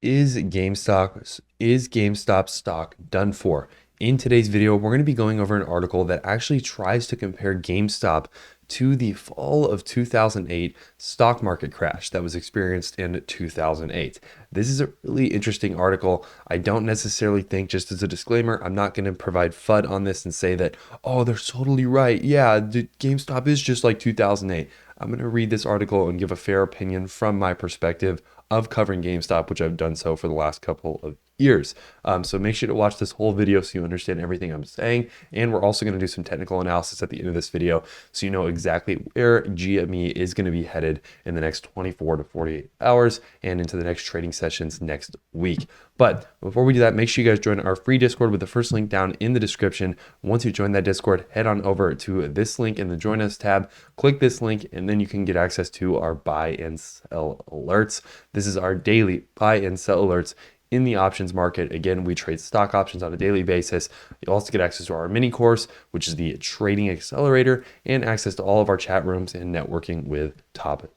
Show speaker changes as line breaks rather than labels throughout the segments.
Is GameStop stock done for? In today's video, we're going to be going over an article that actually tries to compare GameStop to the fall of 2008 stock market crash that was experienced in 2008. This is a really interesting article. I don't necessarily think, just as a disclaimer, I'm not going to provide FUD on this and say that, oh, they're totally right. Yeah, GameStop is just like 2008. I'm going to read this article and give a fair opinion from my perspective of covering GameStop, which I've done so for the last couple of years. So make sure to watch this whole video so you understand everything I'm saying. And we're also going to do some technical analysis at the end of this video so you know exactly where GME is going to be headed in the next 24 to 48 hours and into the next trading sessions next week. But before we do that, make sure you guys join our free Discord with the first link down in the description. Once you join that Discord, head on over to this link in the Join Us tab, click this link, and then you can get access to our buy and sell alerts. This is our daily buy and sell alerts in the options market. Again, we trade stock options on a daily basis. You also get access to our mini course, which is the trading accelerator, and access to all of our chat rooms and networking with top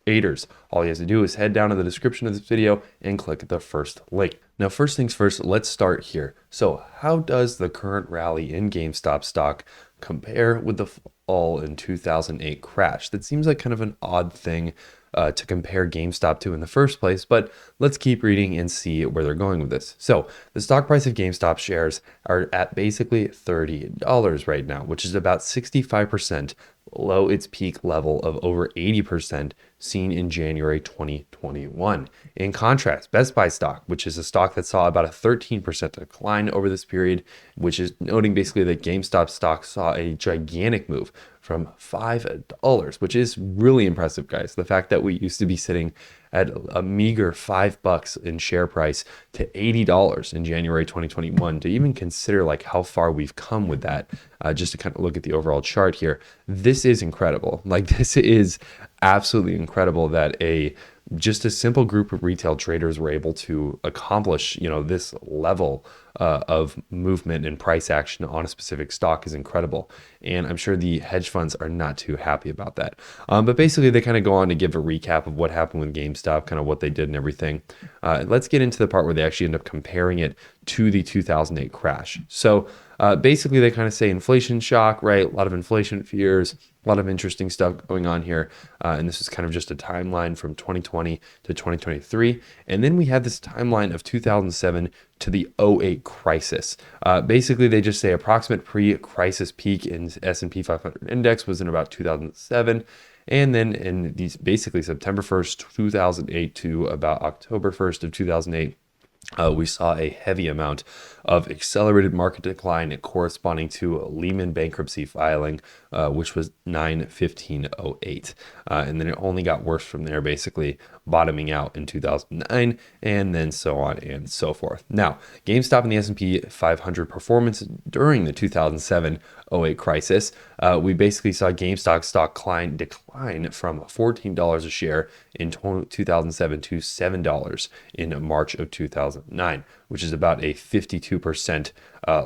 traders. All you have to do is head down to the description of this video and click the first link. Now, first things first, let's start here. So how does the current rally in GameStop stock compare with the fall in 2008 crash? That seems like kind of an odd thing to compare GameStop to in the first place, but let's keep reading and see where they're going with this. So the stock price of GameStop shares are at basically $30 right now, which is about 65% below its peak level of over 80% seen in January 2021. In contrast, Best Buy stock, which is a stock that saw about a 13% decline over this period, which is noting basically that GameStop stock saw a gigantic move from $5, which is really impressive, guys. The fact that we used to be sitting at a meager $5 in share price to $80 in January 2021, to even consider like how far we've come with that, just to kind of look at the overall chart here. This is incredible. Like, this is absolutely incredible that just a simple group of retail traders were able to accomplish, this level of movement and price action on a specific stock is incredible. And I'm sure the hedge funds are not too happy about that. But basically, they kind of go on to give a recap of what happened with GameStop, kind of what they did and everything. Let's get into the part where they actually end up comparing it to the 2008 crash. So basically, they kind of say inflation shock, right? A lot of inflation fears, a lot of interesting stuff going on here. And this is kind of just a timeline from 2020 to 2023. And then we have this timeline of 2007 to the '08 crisis. Basically, they just say approximate pre-crisis peak in S&P 500 index was in about 2007. And then in these basically September 1st, 2008 to about October 1st of 2008, we saw a heavy amount of accelerated market decline corresponding to a Lehman bankruptcy filing, which was 9/15/08. And then it only got worse from there, basically bottoming out in 2009, and then so on and so forth. Now, GameStop and the S&P 500 performance during the 2007-08 crisis, we basically saw GameStop stock decline from $14 a share in 2007 to $7 in March of 2009, which is about a 52%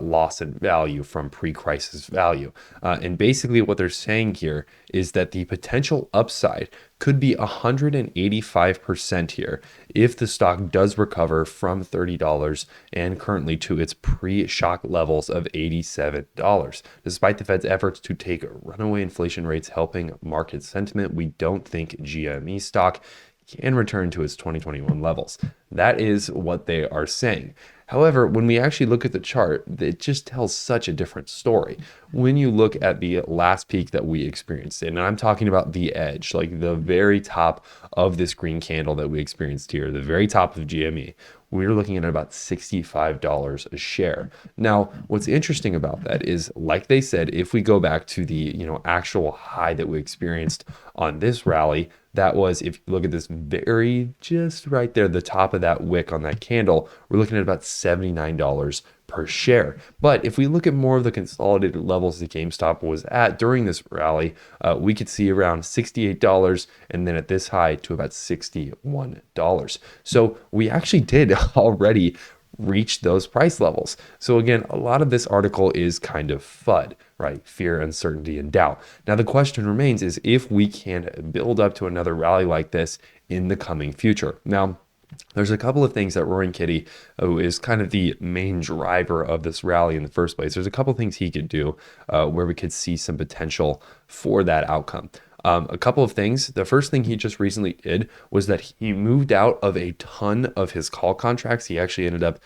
loss in value from pre-crisis value. And basically what they're saying here is that the potential upside could be 185% here if the stock does recover from $30 and currently to its pre-shock levels of $87. Despite the Fed's efforts to take runaway inflation rates helping market sentiment, we don't think GME stock can return to its 2021 levels. That is what they are saying. However, when we actually look at the chart, it just tells such a different story. When you look at the last peak that we experienced, and I'm talking about the edge, like the very top of this green candle that we experienced here, the very top of GME, we're looking at about $65 a share. Now, what's interesting about that is, like they said, if we go back to the actual high that we experienced on this rally, that was, if you look at this very, just right there, the top of that wick on that candle, we're looking at about $79 per share. But if we look at more of the consolidated levels that GameStop was at during this rally, we could see around $68 and then at this high to about $61. So we actually did already reach those price levels. So again, a lot of this article is kind of FUD, right? Fear, uncertainty, and doubt. Now the question remains is if we can build up to another rally like this in the coming future. Now, There's a couple of things that Roaring Kitty, who is kind of the main driver of this rally in the first place, there's a couple of things he could do where we could see some potential for that outcome. A couple of things. The first thing he just recently did was that he moved out of a ton of his call contracts. He actually ended up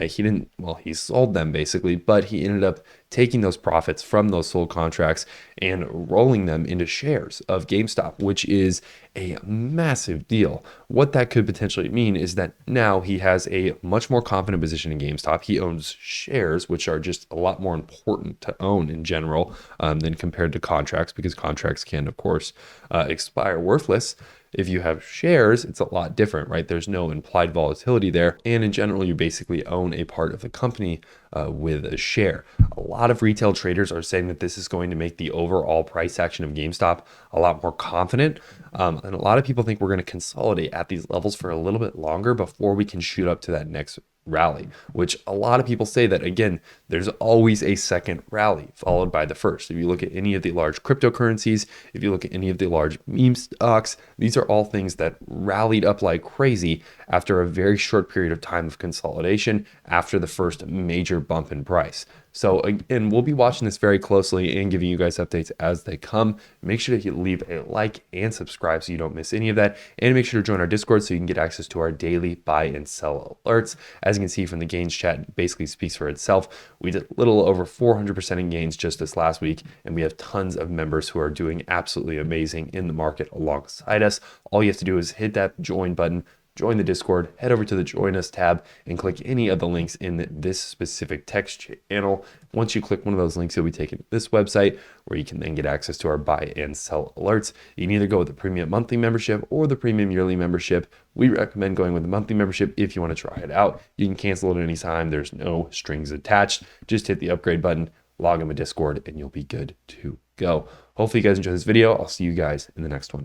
he didn't, well, he sold them basically, but he ended up taking those profits from those sold contracts and rolling them into shares of GameStop, which is a massive deal. What that could potentially mean is that now he has a much more confident position in GameStop. He owns shares, which are just a lot more important to own in general than compared to contracts, because contracts can, of course, expire worthless. If you have shares, it's a lot different, right? There's no implied volatility there. And in general, you basically own a part of the company with a share. A lot of retail traders are saying that this is going to make the overall price action of GameStop a lot more confident. And a lot of people think we're going to consolidate at these levels for a little bit longer before we can shoot up to that next rally, which a lot of people say that, again, there's always a second rally followed by the first. If you look at any of the large cryptocurrencies, if you look at any of the large meme stocks, these are all things that rallied up like crazy after a very short period of time of consolidation after the first major bump in price. So again, we'll be watching this very closely and giving you guys updates as they come. Make sure to leave a like and subscribe so you don't miss any of that. And make sure to join our Discord so you can get access to our daily buy and sell alerts. As you can see from the gains chat, it basically speaks for itself. We did a little over 400% in gains just this last week, and we have tons of members who are doing absolutely amazing in the market alongside us. All you have to do is hit that join button, join the Discord, head over to the Join Us tab, and click any of the links in this specific text channel. Once you click one of those links, you'll be taken to this website where you can then get access to our buy and sell alerts. You can either go with the premium monthly membership or the premium yearly membership. We recommend going with the monthly membership if you want to try it out. You can cancel it at any time. There's no strings attached. Just hit the upgrade button, log in with Discord, and you'll be good to go. Hopefully you guys enjoy this video. I'll see you guys in the next one.